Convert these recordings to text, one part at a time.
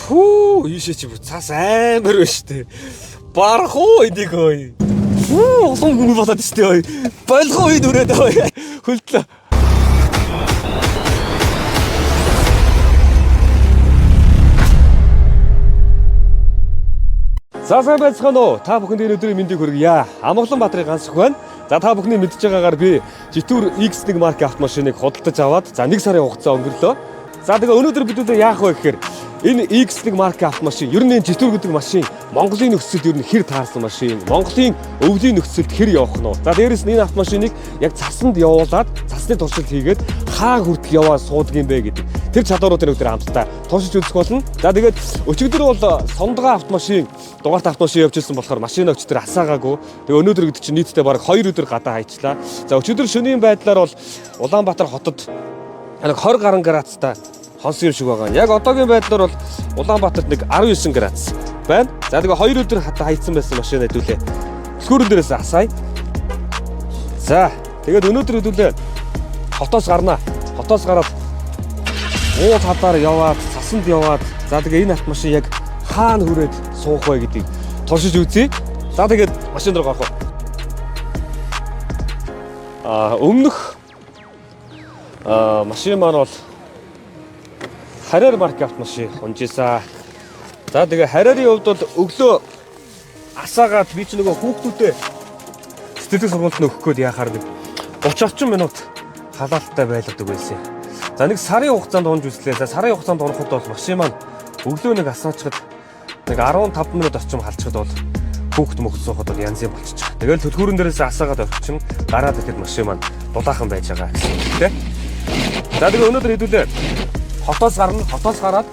Хүү ийшээ чи цаас амар байна штэ. Барах уу энийг ой. Хүү олон хүн болоод штэ ой. Болох уу нүрээд ой. Хөлтлөө. За сайн байцгаана уу? Та бүхэнд энэ өдрийн мэндийг хүргье. Амгаланбаатарын ганц хүн. За та бүхний мэдж байгаагаар би Житүр X1 марк автомашиныг худалдаж аваад за 1 сарын хугацаа өнгөрлөө. За тэгээ өнөөдөр бид яах вэ гэхээр энэ X1 марк автомашин ер нь Житүр гэдэг машин Монголын нөхцөлд ер нь хэр таарсан машин, Монголын өвлийн нөхцөлд хэр явах нь вэ? За дээрэс нь энэ автомашиныг яг цасанд явуулаад цасны туршилт хийгээд хаа хүртэл яваа суудаг юм бэ гэдэг тэр чадваруудын өдөр хамтдаа туршиж үзэх болно. За тэгээд өчигдөр бол сондгоо автомашин дугаарт автомашин явж ирсэн болохоор машин өчтөр асаагаагүй. Тэгээ өнөөдөр гэдэг чинь нийтдээ бараг 2 өдөр гадаа хайчлаа. За өчигдөр шөнийн байдлаар бол Улаанбаатар хотод 20 гаруй градустай хонс юм шиг байгаа. Яг одоогийн байдлаар бол Улаанбаатарт нэг 19 градус байна. За тэгээ 2 өдөр хата хайцсан байсан машин хэдүүлээ. Сгүүрэн дээрээс асаая. За тэгээд өнөөдөр хэдүүлээ хотоос гарнаа. Хотоос гараад ууз хадаар яваад, цасанд яваад за тэгээ энэ автомашин яг хаана хүрээд суух вэ гэдгийг туршиж үзье. За тэгээд машин руу гарах уу. Өмнөх машин маань бол Харьяар марк автомашин унжижсэн. За тэгээ Харьяарын хувьд бол өглөө асаагаад би ч нөгөө хүүхдүүдэд сэтгэл сургалтанд өгөх гээд яхаар нэг 30 орчим минут халаалттай байлгадаг байсан. За нэг сарын хугацаанд унж үзлээ. За сарын хугацаанд унахад бол машин маань өглөө нэг асаачаад нэг 15 минут орчим халчаад бол хүүхд мөхд суухад бол янз юм болчих. Тэгэл төлхүүрэн дээрээс асаагаад орчин гараад ирэхэд машин маань дулаахан байж байгаа гэсэн үг тийм. За тэгээ өнөөдөр хэдүүлээ хотоос гарна. Хотоос гараад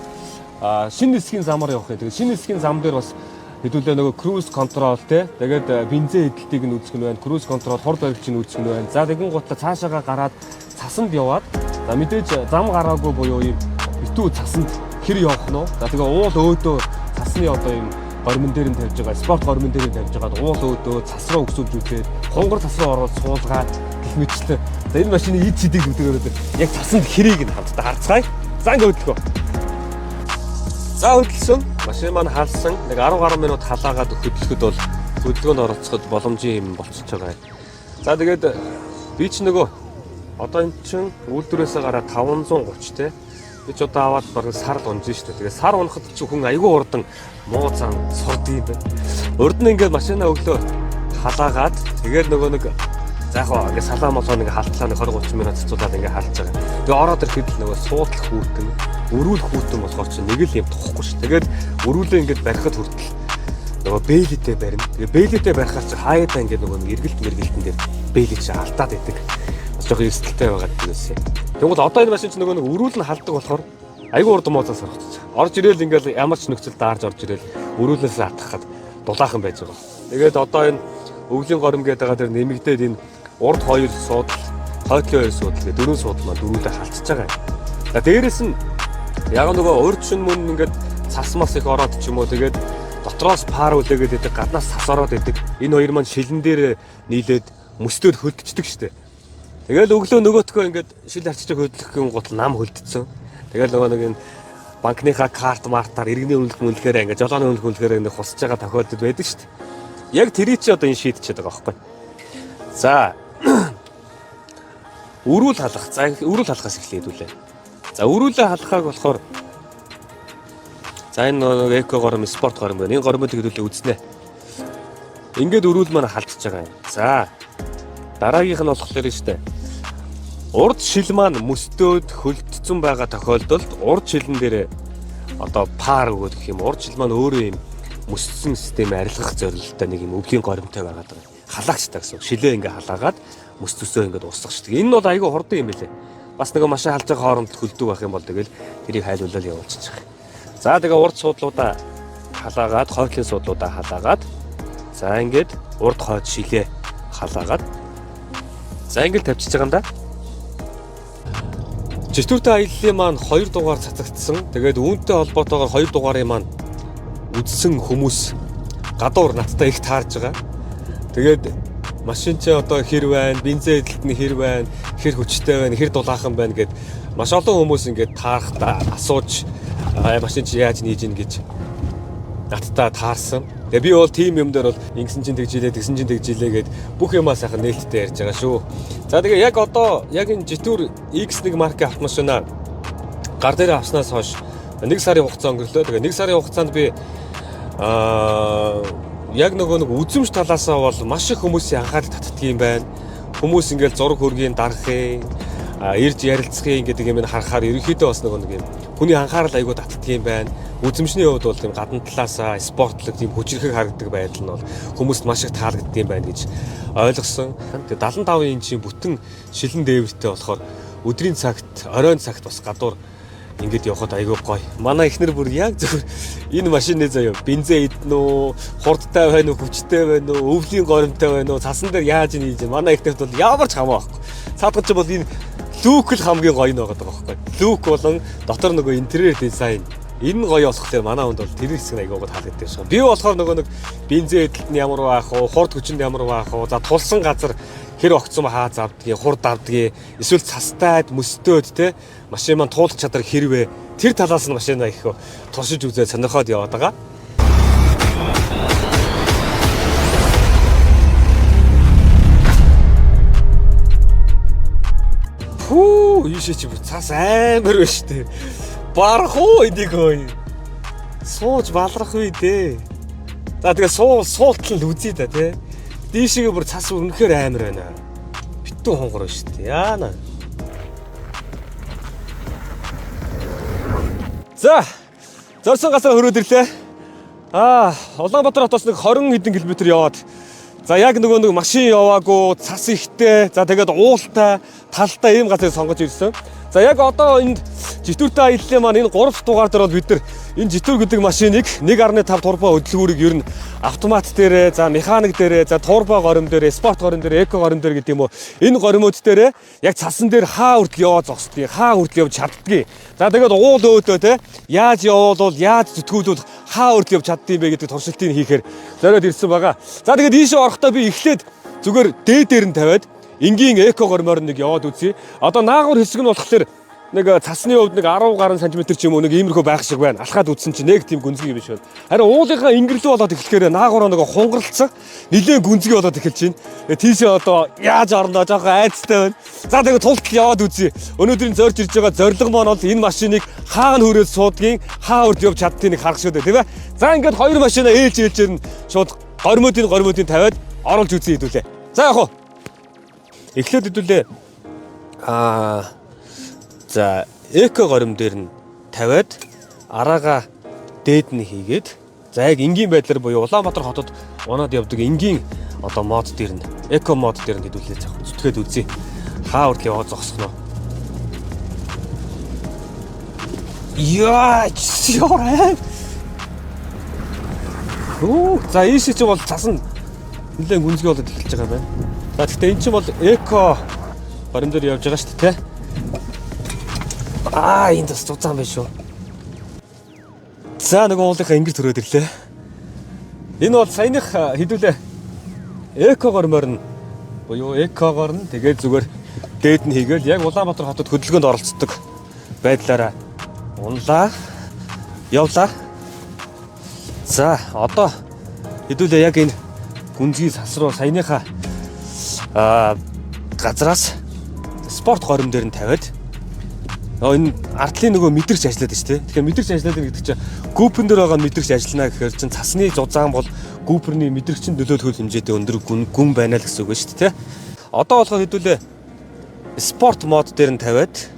шинэ хэсгийн замаар явах юм. Тэгээ шинэ хэсгийн зам дээр бас хэдүүлээ нөгөө cruise control те. Тэгээд бензин эдэлтийг нь үзэх нь байна. Cruise control хор баригчийг нь үзэх нь байна. За тэгэн гутаа цаашаага гараад цасанд яваад за мэдээж зам гараагүй буюу юм битүү цасанд хэр явах нь вэ? За тэгээ уул өөдөө цасны одоо юм гормон дээр нь тавьж байгаа. Спорт гормон дээр нь тавьж байгаа. Уул өөдөө цас руу өсвөлж үзээд хонгор цас руу ороод суулгаад гэх мэтчлээ. За энэ машины эд цэдийг үзээрэй. Яг цасанд хэрийг нь хамтдаа харцгаая. За ингэ хөдлөхөө. За хөдлсөн. Машин маань халсан. Нэг 10 гаруй минут халаагаад хөдлөхөд бол хөдөлгөөнд оролцоход боломжийн юм болчихж байгаа юм. За тэгээд би ч нөгөө одоо энэ чинь үйлдвэрээсээ гараад 530 те. Би ч одоо аваад бараг сар унжин шүү дээ. Тэгээд сар унахад чи хүн айгүй урдан муу цан сурд юм байна. Урд нь ингээд машинаа өглөө халаагаад тэгээд нөгөө нэг за яг ингээд салаа молоо нэг халтлаа нэг 20 30 минут цуцуулаад ингээд халж байгаа. Тэгээд ороод ирэхэд л нөгөө суудал хүүтэн, өрүүл хүүтэн болохоор чи нэг л юм тухгүй шүү. Тэгээд өрүүлээ ингээд барихад хүртэл нөгөө бэлэтэй барина. Тэгээд бэлэтэй барихаар чи хаяадаа ингээд нөгөө эргэлт мэргэлтэн дээр бэлэж чи алдаад идэг. Жоох эрсдэлтэй байгаа гэсэн юм. Тэгвэл одоо энэ машин ч нөгөө нэг өрүүл нь халдаг болохоор айгүй урд мууцаас орчихж байгаа. Орж ирээл ингээд ямар ч нөхцөл даарж орж ирээл өрүүлээс атгахад дулаахан байж байгаа. Тэгээд одоо энэ өвлийн горим гэдэг байгаа дээр нэмэгдээд энэ урд 2 суудал, хойтлын 2 суудал гэдэг 4 суудал маань дөрүүлээ халтж байгаа юм. За дээрэс нь яг нөгөө урд шин мөн ингээд цас мас их ороод ч юм уу тэгээд дотроос пар үлээгээд идэг, гаднаас цас ороод идэг. Энэ хоёр маань шилэн дээр нийлээд мөстөд хөлдчихдөг штеп. Тэгэл өглөө нөгөөтгөө ингээд шил арчиж хөдлөх гутал нам хөлдсөн. Тэгэл нөгөө нэг энэ банкныхаа карт мартаар иргэний үнэлгээр ингээд жолооны үнэлгээр ингээд хусж байгаа тохиолдол байдаг шүү дээ. Яг тэрий чи одоо энэ шийдчихэд байгаа байхгүй. За өрүүл халах. За өрүүл халахаас эхлэе хэдүүлээ. За өрүүлээ халахааг болохоор за энэ нөгөө эко гором спорт гором байна. Энэ гормыг хэдүүлээ үзнэ. Ингээд өрүүл маань халдчихж байгаа юм. За дараагийнх нь болохоор штэ. Урд шил маань мөстөөд хөлдсөн байгаа тохиолдолд урд шилэн дээр одоо пар өгөх гэх юм. Урд шил маань өөрөө юм мөссөн систем арилгах зорилготой нэг юм өвлийн горимтой байгаад байгаа. Халаагч та гэсэн. Шилээ ингээ халаагаад мөстөсөө ингээ усгах шүү дээ. Энэ нь бол айгүй хурдан юм билээ. Бас нөгөө машин халж байгаа хооронд хөлдөг байх юм бол тэгэл тэрийг хайлуулаад явуулчих. За тэгээ урд суудлуудаа халаагаад, хойтлын суудлуудаа халаагаад за ингээд урд хойд шилээ халаагаад за ингээд тавьчихж байгаа юм да. Житүртэй аяллаа маань 2 дугаар цацагдсан. Тэгээд үүнтэй холбоотойгоор 2 дугаарыг маань үзсэн хүмүүс гадуур надтай их таарж байгаа. Тэгээд машин чи одоо хэр байна, бензин эдэлт нь хэр байна, хэр хүчтэй байна, хэр дулаахан байна гэд маш олон хүмүүс ингээд таарахтаа асууж машин чи яаж нээж ийн гэж надтай таарсан. Тэгээ би бол тим юм дээр бол ингэсэн чинь тэгжилээ, тэгсэн чинь тэгжилээ гэд бүх юмаа сайхан нээлттэй ярьж байгаа шүү. За тэгээ яг одоо яг энэ Jetour X1 маркийн автомашинаа гар дээр авснаас хойш 1 сарын хугацаа өнгөрлөө. Тэгээ 1 сарын хугацаанд би яг нэг үзэмж талаасаа бол маш их хүмүүсийн анхаарал татдаг юм байна. Хүмүүс ингээл зураг хөргийн дарахын ирж ярилцахын гэдэг юм харахаар ерөнхийдөө бас нэг юм хүний анхаарал айгүй татдаг юм байна. Үзэмжний хувьд бол тийм гадна талаасаа спортлог тийм хүчрхэг харагддаг байдал нь бол хүмүүст маш их таалагддаг юм байна гэж ойлгосон. Тэгээ 75 инчийн бүтэн шилэн дээвэртэй болохоор өдрийн цагт, оройн цагт бас гадуур ингээд явхад айгүй гоё. Манай эхнэр бүр яг зөвхөн энэ машины заяа бензин идэн үү, хурдтай байна уу, хүчтэй байна уу, өвлийн горимтой байна уу, цасан дээр яаж нээж. Манай эхнэрт бол ямар ч хамаа байхгүй. Цаадгач бол энэ лүк л хамгийн гоё нь байгаа байхгүй. Лүк болон дотор нөгөө интерьер дизайн энэ гоё болохлээр манай хүнд бол тэр хэсэг айгуугаа таалагддаг шээ. Би болохоор нөгөө нэг бензин эдэлт нь ямар байх вэ, хурд хүчинд ямар байх вэ, за тулсан газар хэр огцом хаа завдгийг, хурд давдгийг, эсвэл цастайд, мөстөөд те машин маань туулах чадвар хэрвээ тэр талаас нь машинаа их туршиж үзээд сонирхоод яваад байгаа. Хүү, ийшээ чи цаас амар байна шүү дээ. Барах уу энийг хөөе. Сууж балрах үе дээ. За тэгээ суултал нь үзье да тий. Дийшээ бүр цас үнэхээр амар байна. Битүү хонгор шүү дээ. Яана. За. Зорсон гасаа хөрөөд ирлээ. Улаанбаатар хотоос нэг 20 хэдэн километр яваад. За яг нөгөө машин яваагүй, цас ихтэй, за тэгээд уултай, талтай ийм газрыг сонгож ирсэн. За яг одоо энэ Jetour-тай аяллаа маань энэ 3 дугаар дээр бол бид нар энэ Jetour гэдэг машиныг 1.5 турбо хөдөлгүүрийг ер нь автомат дээрээ, за механик дээрээ, за турбо горим дээрээ, спорт горим дээрээ, эко горим дээр гэдэг юм уу. Энэ горимуд дээрээ яг цасан дээр хаа хүртэл яваа зогсдгийг, хаа хүртэл явж чаддгийг. За тэгээд уул өөдөө те яаж явуулвал, яаж зүтгүүлвэл хаа хүртэл явж чаддгийг бэ гэдэг туршилтыг хийхээр зориод ирсэн байгаа. За тэгээд ийшээ орохдоо би эхлээд зүгээр дээр нь тавиад энгийн эко гормоор нэг яваад үзье. Одоо наагур хэсэг нь болохоор нэг цасны хувьд нэг 10 гаруй сантиметр ч юм уу нэг иймэрхүү байх шиг байна. Алхаад үзсэн чинь нэг тийм гүнзгий биш байна. Харин уулынхаа ингэрлүү болоод эхлэхээр наагураа нэг хунгарлцсан нэлээд гүнзгий болоод эхэлж байна. Тийшээ одоо яаж орноо жоохон айцтай байна. За тэгээд тултал яваад үзье. Өнөөдрийн зорж ирж байгаа зорилго маань бол энэ машиныг хаана хүрээд суудгийг, хаа үрд явж чаддгийг харах шүү дээ, тийм ээ. За ингээд хоёр машинаа ээлжээр нь шууд горимуудын тавиад оруулж үзье хэдүүлээ. За яг хуу. Эхлээд хэдүүлээ. За эко горим дээр нь тавиад араага дээд нь хийгээд за яг энгийн байдлаар буюу Улаанбаатар хотод унаад явдаг энгийн одоо мод дээр нь эко мод дээр нь хэдүүлээ заах зүтгээд үзье. Хаа хүртэл яваад зогсох нь. Яа чорээ. За ийшээ чи бол цас нь нэлээд гүнзгий болоод эхэлж байгаа байна. За гэхдээ эн чинь бол эко горим дээр явж байгаа шүү дээ, тэ. Энд бас зузаан байх шүү. За нэг уулынхаа ингэр төрөөд ирлээ. Энэ бол саяных хэдүүлээ эко гормоор нь буюу экогоор нь тэгээд зүгээр дээд нь хийгээл яг Улаанбаатар хотод хөдөлгөөнд оролцдог байдлаараа унлаа явлаа. За одоо хэдүүлээ яг энэ гүнзгий сас руу саяныхаа газраас спорт горим дээр нь тавиад энэ ардлын нөгөө мэдрэгч ажиллаад байна шүү дээ. Тэгэхээр мэдрэгч ажиллаад байна гэдэг чинь гүүпэн дээр байгаа мэдрэгч ажиллана гэхээр чинь цасны зузаан бол гүүперний мэдрэгчин нөлөөлөх хэмжээтэй өндөр гүн байна л гэсэн үг шүү дээ. Одоо болохоор хэдүүлээ спорт мод дээр нь тавиад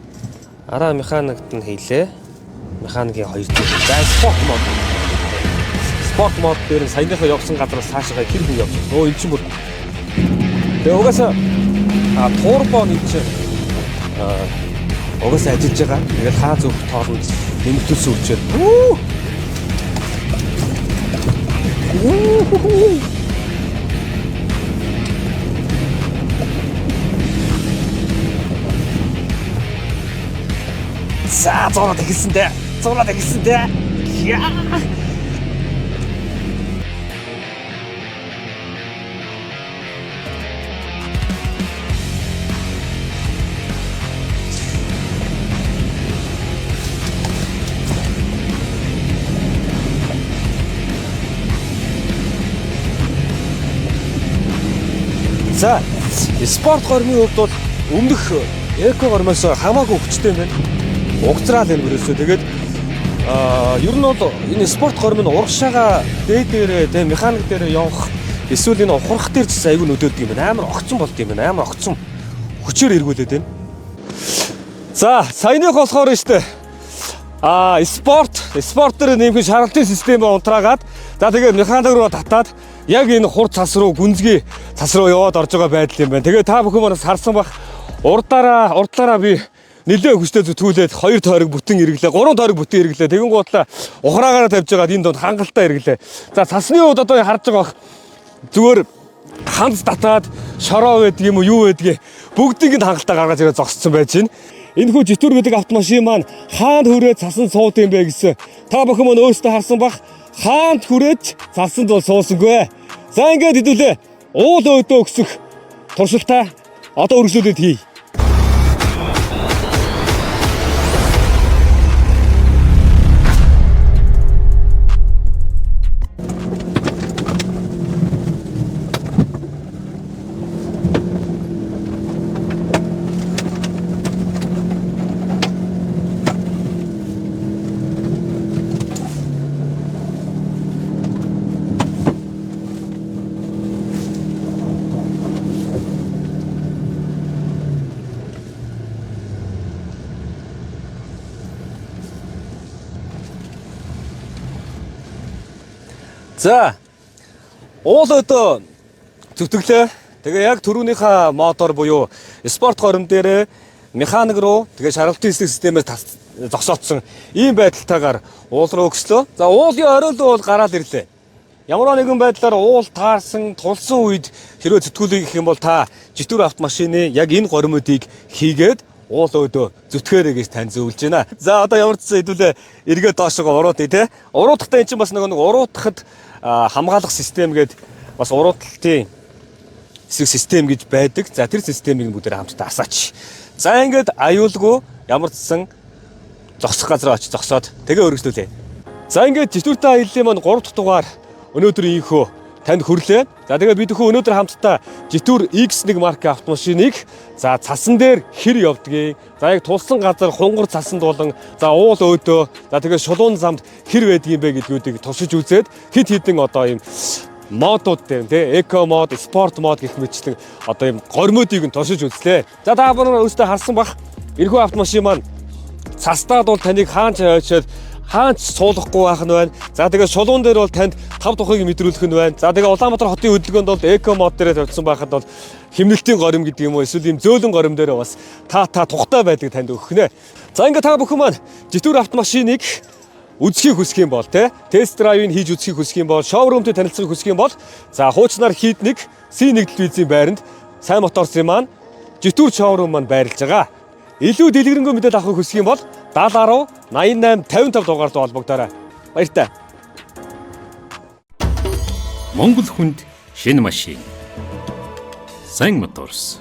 араа механикт нь хийлээ. Механикийн хоёр дээр. За спорт мод дээр нь саяныхаа явсан газраас цаашаа хэр хүн явж байна. Өө эн чинь бүр тэгээ угаасаа турбо нэг чинь угаасаа ажиллаж байгаа. Тэгэл хаа зөв тоолонд нэмэгдүүлсэн үчээр. За зураад эхэлсэн дээ. Яа. За, спорт гормын хувьд бол өмнөх эко гормоос хамаагүй хүчтэй юм байна. Угцраал юм ерөөсөө. Тэгээд ер нь бол энэ спорт горм нь урагшаага дээд дээр механик дээр явах эсвэл энэ ухрах дээр ч айгүй нөдөөдөг юм байна. Амар огцон болд юм байна. Амар огцон хүчээр эргүүлээд байна. За, саяных болохоор штэ. Спортер нэмэх шаргалтын систем унтраагаад за тэгээд механик руу татаад яг энэ хур цас руу гүнзгий цас руу яваад орж байгаа байдал юм байна. Тэгээд та бүхэн манаас харсан бах урдлаараа би нэлээд хүчтэй зүтгүүлээд 2 тойрог бүтэн эргэлээ, 3 тойрог бүтэн эргэлээ. Тэгэн гоотлаа ухраагаараа тавьж байгаад энэ донд хангалттай эргэлээ. За цасны хувьд одоо харж байгаа бах зүгээр ханц татаад шороо байдаг юм уу юу байдгийг бүгдийг нь хангалттай гаргаж ирээ зогссон байж байна. Энэ хүү житүр гэдэг автомашин маань хаанд хүрээд цасан сууд юм бэ гэсэн. Та бүхэн мөн өөрсдөө харсан бах хаанд хүрээд цасанд бол суусангүй. За ингээд хэдүүлээ уул өөдөө өксөх туршилтаа одоо өргөжлүүлээд хий. За, уул өөдөө зүтгэлээ. Тэгээ яг түрүүнийхээ мотор буюу спорт горм дээр механик руу тэгээ шаргалтын системээс зогсоодсон ийм байдалтайгаар уул руу өгслөө. За, уулын оройлоо бол гараад ирлээ. Ямар нэгэн байдлаар уул таарсан, тулсан үед хэрвээ зүтгүүлэх гэх юм бол та житүр автомашины яг энэ гормуудыг хийгээд уул өөдөө зүтгээрэй гэж тань зөвлөж байна. За, одоо ямар ч хэдүүлээ эргээд доошоо уруутъя те. Уруутахтаа эн чинь бас нэг уруутахад хамгаалах систем гээд бас уруутлалтын хэсэг систем гэж байдаг. За, тэр системийг бүгдээр хамтдаа асаач. За, ингээд аюулгүй ямар ч сан зогсох газар очиж зогсоод тэгээ өргөжлүүлээ. За, ингээд житүртэй аяллаа маань 3 дахь дугаар өнөөдрийн инхөө танд хүрлээ. За, тэгээ бид өнөөдөр хамтдаа житүр X1 маркийн автомашиныг за цасан дээр хэр явдгийг, за яг тулсан газар хунгар цасанд болон за уул өөдөө, за тэгээ шулуун замд хэр байдгийг бэ гэдгүүдийг туршиж үзээд хэд хэдэн одоо ийм модууд дээр тий эко мод, спорт мод гэх мэтчлэн одоо ийм гормуудыг нь туршиж үзлээ. За, та бүхэн өөрсдөө харсан бах энэхүү автомашин маань цастаад бол таныг хаач очиод хаач суулгахгүй байх нь байна. За, тэгээ шулуун дээр бол танд 5 тухыг мэдрүүлэх нь байна. За, тэгээ Улаанбаатар хотын хөдөлгөөнд бол эко мод дээр тавьсан байхад бол хэмнэлтийн горим гэдэг юм уу эсвэл ийм зөөлөн горим дээр бас та тухтай байдаг танд өгөх нэ. За, ингээ та бүхэн маань житүр автомашиныг үзхийг хүсэх юм бол тест драйвыг хийж үзхийг хүсэх юм бол шоурумтэй танилцахыг хүсэх юм бол за хуучлаар Хийдник C1 телевизийн байранд сайн моторсын маань житүр шоурум маань байрлаж байгаа. Илүү дэлгэрэнгүй мэдээлэл авахыг хүсэх юм бол 70 88 55 дугаар руу холбогдоорой. Баяртай. Монгол хүнд шинэ машин. Сайн моторс.